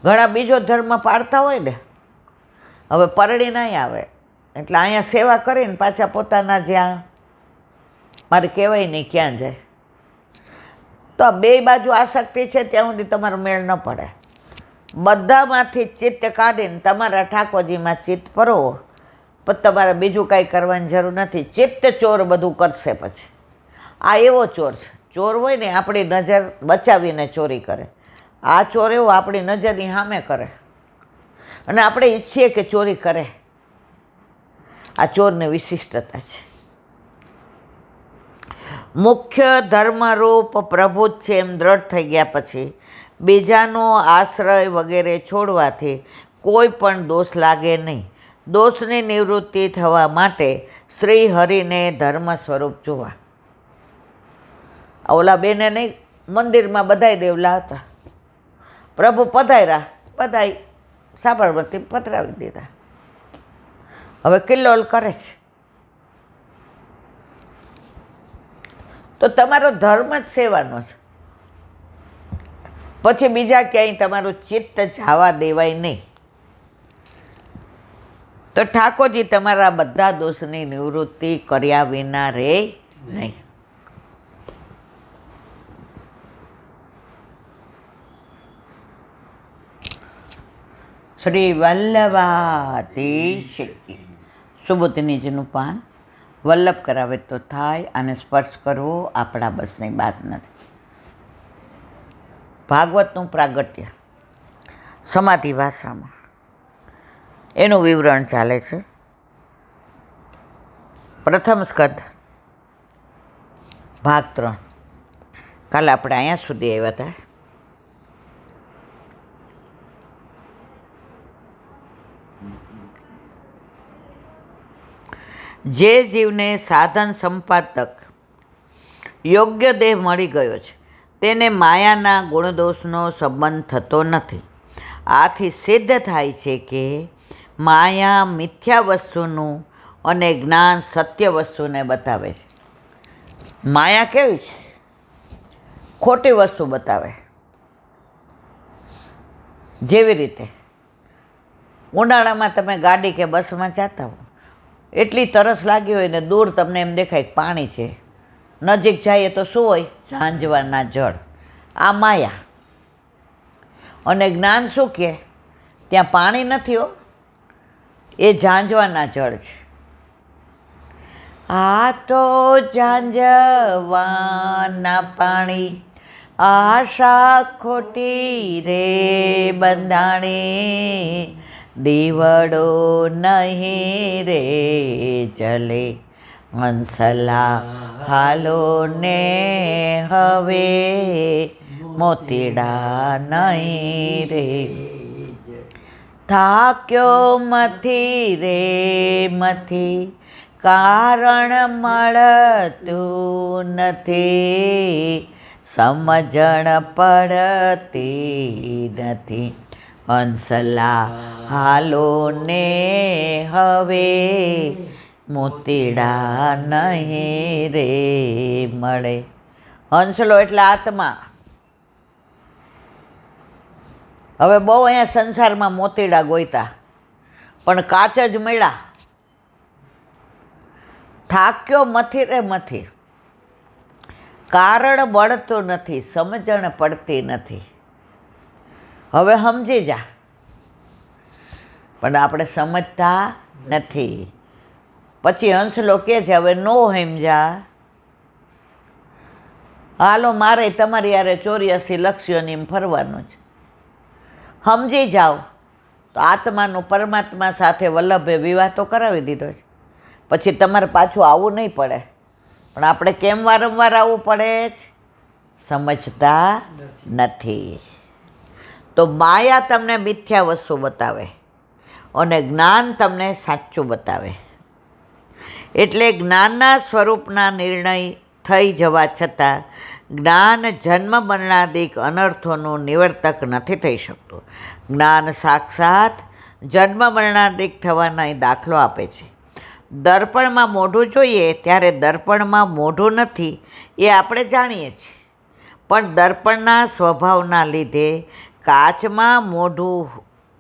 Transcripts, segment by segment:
ઘણા બીજો ધર્મ પાળતા હોય ને, હવે પરણી નહીં આવે એટલે અહીંયા સેવા કરીને પાછા પોતાના જ્યાં મારે કહેવાય નહીં ક્યાં જાય. તો આ બે બાજુ આસક્તિ છે ત્યાં સુધી તમારો મેળ ન પડે. બધામાંથી ચિત્ત કાઢીને તમારા ઠાકોરજીમાં ચિત્ત પરોવો, પણ તમારે બીજું કાંઈ કરવાની જરૂર નથી. ચિત્ત ચોર બધું કરશે પછી. આ એવો ચોર છે, ચોર હોય ને આપણી નજર બચાવીને ચોરી કરે. આ ચોર એવો આપણી નજરની સામે કરે અને આપણે ઈચ્છીએ કે ચોરી કરે. આ ચોરની વિશિષ્ટતા છે. મુખ્ય ધર્મરૂપ પ્રભુ જ છે એમ દ્રઢ થઈ ગયા પછી બીજાનો આશ્રય વગેરે છોડવાથી કોઈ પણ દોષ લાગે નહીં. દોષની નિવૃત્તિ થવા માટે શ્રી હરિને ધર્મ સ્વરૂપ જોવા. ઓલા બેને નહીં, મંદિરમાં બધાય દેવલા હતા, પ્રભુ પધાર્યા, બધાય સાબરમતી પધરાવી દીધા. હવે કિલ્લોલ કરે છે. તો તમારો ધર્મ જ સેવાનો છે. પછી બીજા ક્યાંય તમારું ચિત્ત જવા દેવાય નહીં. તો ઠાકોરજી તમારા બધા દોષની નિવૃત્તિ કર્યા વિના રહે નહીં. શ્રી વલ્લભાતી સુબોધનીજીનું પાન વલ્લભ કરાવે તો થાય, અને સ્પર્શ કરવો આપણા બસની વાત નથી. ભાગવતનું પ્રાગટ્ય સમાધિ ભાષામાં એનું વિવરણ ચાલે છે. પ્રથમ સ્કંદ ભાગ 3. કાલે આપણે અહીંયા સુધી આવ્યા હતા. જે જીવને સાધન સંપાદક યોગ્ય દેહ મળી ગયો છે તેને માયાના ગુણદોષનો સંબંધ થતો નથી. આથી સિદ્ધ થાય છે કે માયા મિથ્યા વસ્તુનું અને જ્ઞાન સત્ય વસ્તુને બતાવે છે. માયા કેવી છે? ખોટી વસ્તુ બતાવે. જેવી રીતે ઉનાળામાં તમે ગાડી કે બસમાં જતા હો, એટલી તરસ લાગી હોય ને દૂર તમને એમ દેખાય કે પાણી છે, નજીક જઈએ તો શું હોય? ઝાંઝવાના જળ. આ માયા. અને જ્ઞાન શું કહે? ત્યાં પાણી નથી હો, એ ઝાંઝવાના જળ છે. આ તો ઝાંઝવાના પાણી, આશા ખોટી રે બંધાણી, દીવડો નહીં રે જલે, હંસલા હાલો ને હવે, મોતીડા નહીં રે. થાક્યો મથી રે મથી, કારણ મળતું નથી, સમજણ પડતી નથી, હંસલા હાલો ને હવે, મોતીડા નહીં રે મળે. હંસલો એટલે આત્મા. હવે બહુ અહીંયા સંસારમાં મોતીડા ગોઈતા પણ કાચ જ મળ્યા. થાક્યો મથી રે મથી, કારણ મળતું નથી, સમજણ પડતી નથી. હવે સમજી જા, પણ આપણે સમજતા નથી. પછી હંસલો કહે છે હવે નો સમજા, હાલો મારે તમારી યારે 84 લક્ષ્યોની ફરવાનું છે. સમજી જાઓ તો આત્માનું પરમાત્મા સાથે વલ્લભે વિવાહ તો કરાવી દીધો છે. પછી તમારે પાછું આવવું નહીં પડે. પણ આપણે કેમ વારંવાર આવવું પડે છે? સમજતા નથી. તો માયા તમને મિથ્યા વસ્તુ બતાવે અને જ્ઞાન તમને સાચું બતાવે. એટલે જ્ઞાનના સ્વરૂપના નિર્ણય થઈ જવા છતાં જ્ઞાન જન્મ મરણાદિક અનર્થોનું નિવર્તક નથી થઈ શકતું. જ્ઞાન સાક્ષાત જન્મ મરણાદિક થવાના દાખલો આપે છે. દર્પણમાં મોઢું જોઈએ ત્યારે દર્પણમાં મોઢું નથી એ આપણે જાણીએ છીએ, પણ દર્પણના સ્વભાવના લીધે કાચમાં મોઢું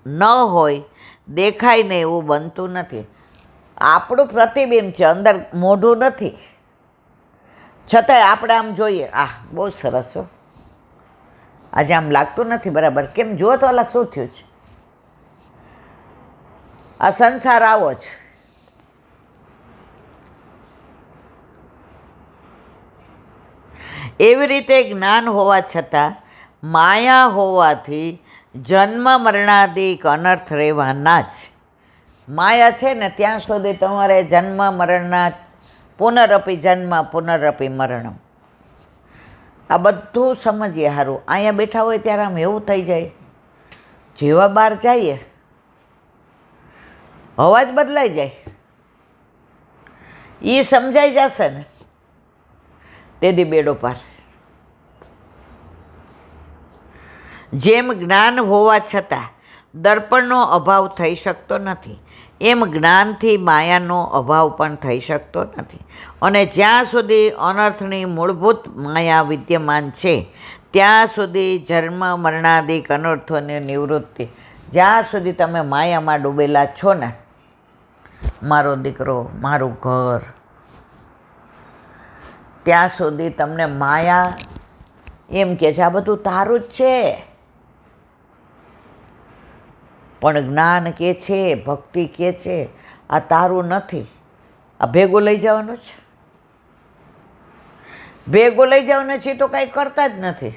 ન હોય, દેખાય ને એવું બનતું નથી. આપણું પ્રતિબિંબ છે, અંદર મોઢું નથી, છતાંય આપણે આમ જોઈએ, બહુ સરસ હો, આજે આમ લાગતું નથી બરાબર, કેમ જુઓ તો અલા શું થયું છે. આ સંસાર આવો જ. એવી રીતે જ્ઞાન હોવા છતાં માયા હોવાથી જન્મ મરણાદિક અનર્થ રહેવાના જ. માયા છે ને ત્યાં સુધી તમારે જન્મ મરણના પુનરપી જન્મ પુનરપી મરણ, આ બધું સમજીએ સારું. અહીંયા બેઠા હોય ત્યારે આમ એવું થઈ જાય, જેવા બહાર જઈએ અવાજ બદલાઈ જાય. એ સમજાઈ જશે ને તેથી બેડો પાર. જેમ જ્ઞાન હોવા છતાં દર્પણનો અભાવ થઈ શકતો નથી, એમ જ્ઞાનથી માયાનો અભાવ પણ થઈ શકતો નથી. અને જ્યાં સુધી અનર્થની મૂળભૂત માયા વિદ્યમાન છે ત્યાં સુધી જન્મ મરણાદિક અનર્થોની નિવૃત્તિ. જ્યાં સુધી તમે માયામાં ડૂબેલા છો ને, મારો દીકરો, મારું ઘર, ત્યાં સુધી તમને માયા એમ કહે છે આ બધું તારું જ છે. પણ જ્ઞાન કહે છે, ભક્તિ કહે છે આ તારું નથી, આ ભેગું લઈ જવાનું છે. ભેગું લઈ જવાનું છે તો કાંઈ કરતા જ નથી.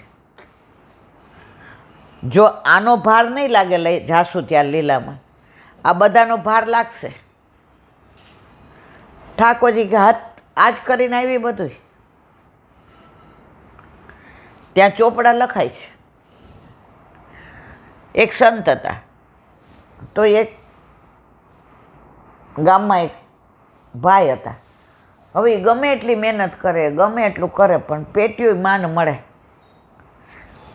જો આનો ભાર નહીં લાગે લઈ જાશું ત્યાં લીલામાં, આ બધાનો ભાર લાગશે. ઠાકોરજી કે હાથ આજ કરીને આવી બધું. ત્યાં ચોપડા લખાય છે. એક સંત હતા, તો એક ગામમાં એક ભાઈ હતા. હવે એ ગમે એટલી મહેનત કરે, ગમે એટલું કરે, પણ પેટીયું માન મળે.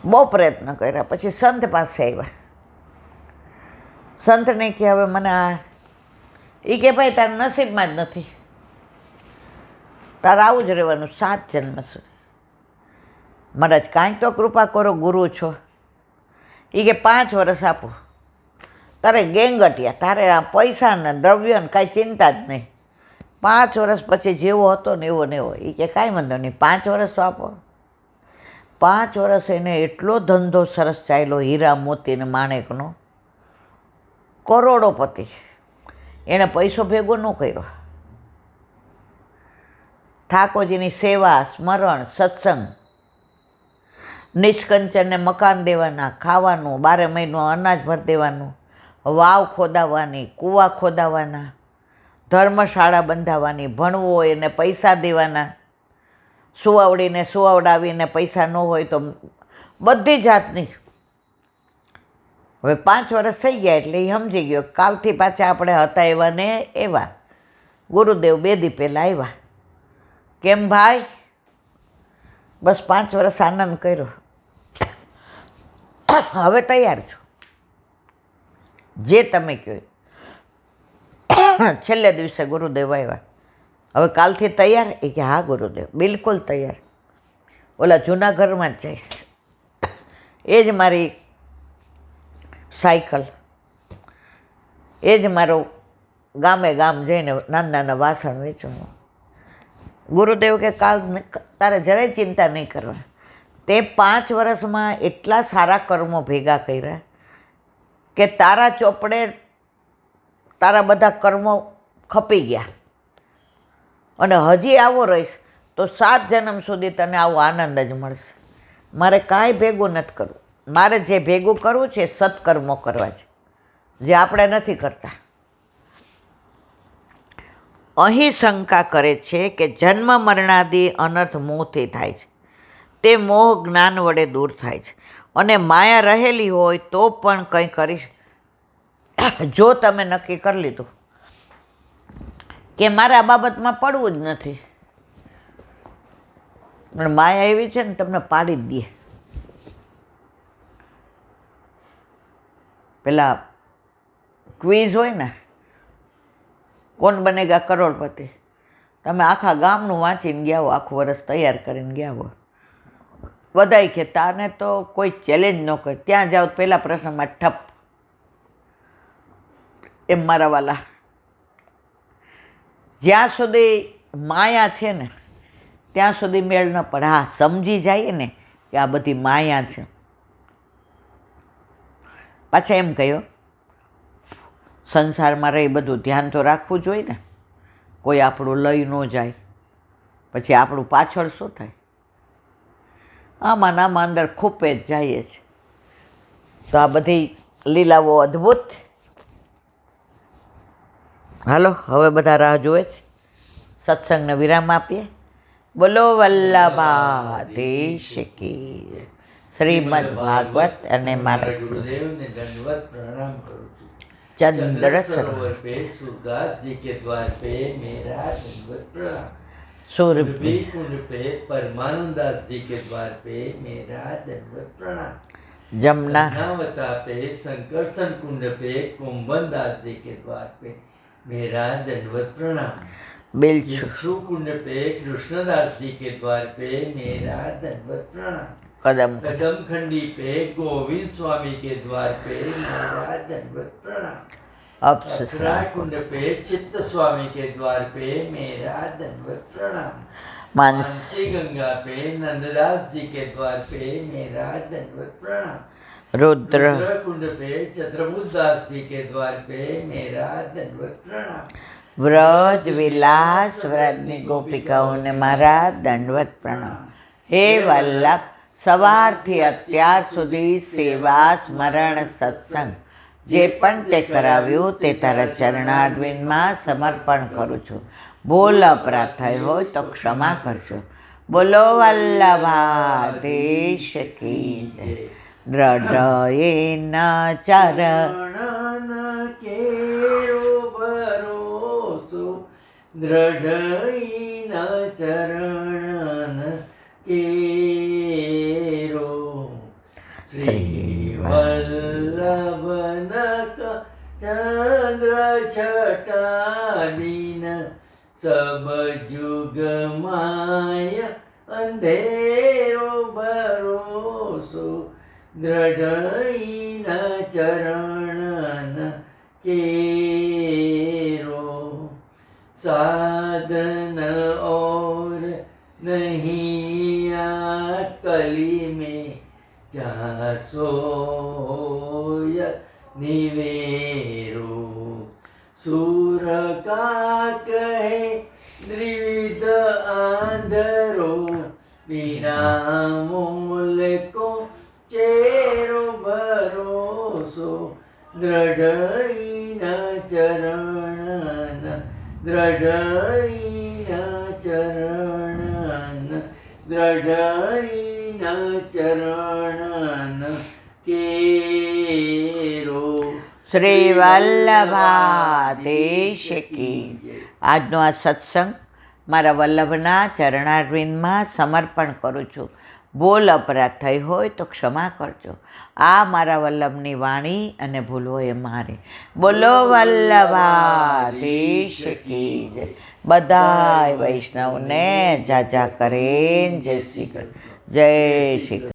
બહુ પ્રયત્ન કર્યા, પછી સંત પાસે આવ્યા. સંતને કે હવે મને એ કે ભાઈ તારા નસીબમાં જ નથી, તારે આવું જ રહેવાનું 7 જન્મ સુધી. મહારાજ કાંઈક તો કૃપા કરો, ગુરુ છો. એ કે 5 વર્ષ આપો, તારે ગેંગટિયા, તારે આ પૈસા ને દ્રવ્ય ને કાંઈ ચિંતા જ નહીં. 5 વર્ષ પછી જેવો હતો ને એવો ને એવો. એ કે કાંઈ વાંધો નહીં, 5 વર્ષ તો આપો. 5 વર્ષ એને એટલો ધંધો સરસ ચાલ્યો, હીરા મોતી ને માણેકનો, કરોડોપતિ. એણે પૈસો ભેગો ન કર્યો. ઠાકોરજીની સેવા, સ્મરણ, સત્સંગ, નિષ્કંચનને મકાન દેવાના, ખાવાનું, 12 મહિનો અનાજ ભરી દેવાનું, વાવ ખોદાવવાની, કૂવા ખોદાવવાના, ધર્મશાળા બંધાવવાની, ભણવું હોય એને પૈસા દેવાના, સુવાવડીને સુવાવડાવીને પૈસા ન હોય તો બધી જાતની. હવે 5 વર્ષ થઈ ગયા એટલે એ સમજી ગયો, કાલથી પાછા આપણે હતા એવા ને એવા. ગુરુદેવ 2 દી પહેલાં આવ્યા. કેમ ભાઈ? બસ 5 વર્ષ આનંદ કર્યો, હવે તૈયાર છો જે તમે કહો. છેલ્લે દિવસે ગુરુદેવ આવ્યા, હવે કાલથી તૈયાર? એ કે હા ગુરુદેવ, બિલકુલ તૈયાર. ઓલા જૂના ઘરમાં જ જઈશ, એ જ મારી સાયકલ, એ જ મારો ગામે ગામ જઈને નાના નાના વાસણ વેચવાનું. ગુરુદેવ કે કાલ તારે જરાય ચિંતા નહીં કરવા, તે 5 વર્ષમાં એટલા સારા કર્મો ભેગા કર્યા કે તારા ચોપડે તારા બધા કર્મો ખપી ગયા. અને હજી આવો રહીશ તો 7 જન્મ સુધી તને આવો આનંદ જ મળશે. મારે કાંઈ ભેગું નથી કરવું, મારે જે ભેગું કરવું છે સત્કર્મો કરવા છે, જે આપણે નથી કરતા. અહીં શંકા કરે છે કે જન્મ મરણાદિ અનર્થ મોહથી થાય છે. તે મોહ જ્ઞાન વડે દૂર થાય છે, અને માયા રહેલી હોય તો પણ કંઈ કરી. જો તમે નક્કી કરી લીધું કે મારે આ બાબતમાં પડવું જ નથી, પણ માયા એવી છે ને તમને પાડી જ દે. પેલા ક્વિઝ હોય ને, કોણ બનેગા કરોડપતિ, તમે આખા ગામનું વાંચીને ગયા હો, આખું વર્ષ તૈયાર કરીને ગયા હો, બધાય કે તાને તો કોઈ ચેલેન્જ ન કરે, ત્યાં જાઓ પહેલાં પ્રસંગમાં ઠપ. એમ મારા વાલા, જ્યાં સુધી માયા છે ને ત્યાં સુધી મેળ ન પડે. હા, સમજી જાય ને કે આ બધી માયા છે. પાછા એમ કહ્યું, સંસારમાં રહી બધું ધ્યાન તો રાખવું જોઈએ ને, કોઈ આપણું લઈ ન જાય, પછી આપણું પાછળ શું થાય? આમાં આમાં અંદર ખૂપે જ જઈએ છે. તો આ બધી લીલાઓ અદ્ભુત. હાલો, હવે બધા રાહ જુએ છે, સત્સંગને વિરામ આપીએ. બોલો વલ્લભાધીશ કી. શ્રીમદ ભાગવત અને મારા गुरुदेव ने दंडवत प्रणाम करूँ छू। ચંદ્ર सरोवर पे सूरदास जी के द्वार पे मेरा दंडवत प्रणाम। સુરભી सुरभि कुंड पे परमानंद दास जी के द्वार पे मेरा दंडवत प्रणाम। જમના कर्णावता पे संकर्षण कुंड पे कुंभन दास जी के द्वार पे मेरा दंडवत प्रणाम। બિલછુ बिच्छू कुंड पे कृष्णदास जी के द्वार पे मेरा दंडवत प्रणाम। કદમ कदम खंडी पे गोविंद स्वामी के द्वार पे मेरा दंडवत प्रणाम। અપ્સરા अक्षरा कुंड पे चित्त स्वामी के द्वार पे मेरा दंडवत प्रणाम। માનસ मानसी गंगा पे नंददास जी के द्वार पे मेरा दंडवत प्रणाम। રુદ્ર रुद्र कुंड पे चतुर्भुज दास जी के द्वार पे मेरा दंडवत प्रणाम। વ્રજ વિલાસ વ્રજની ગોપિકાઓને મારા દંડવત પ્રણામ. હે વલ્લભ, સવારથી અત્યાર સુધી સેવા સ્મરણ સત્સંગ જે પણ તે કરાવ્યું તે તારા ચરણારવિંદમાં સમર્પણ કરું છું. ભૂલ અપરાધ થઈ હોય તો ક્ષમા કરજો. બોલો વલ્લભાધીશ કી જય. દ્રઢયેન ચર ચરણ કેરો ભરોસો દ્રઢઈ ન ચરણ કેરો શ્રી વલ્લભનક ચંદ્ર છટાબીન સબ જુગ માય અંધેરો ભરોસો દ્રઢઈ ન ચરણ केरो साधन और नहीं आ कली में जहाँ सोय निवेरो सूर का कहे द्विविध आंधरो बिना मूल को चेरो भरोसो દ્રઢઈ ન ચરણ દ્રઢઈ ન ચરણ દ્રઢઈ ન ચરણ કેરો. શ્રી વલ્લભાધીશ કી. આજનો આ સત્સંગ મારા વલ્લભના ચરણારવિંદમાં સમર્પણ કરું છું. ભૂલ અપરાધ થઈ હોય તો ક્ષમા કરજો. આ મારા વલ્લભની વાણી અને ભૂલ હોય એ મારી. બોલો વલ્લભાધીશ કી જય. બધાય વૈષ્ણવને જાજા કરે જય શ્રી કૃષ્ણ. જય શ્રી કૃષ્ણ.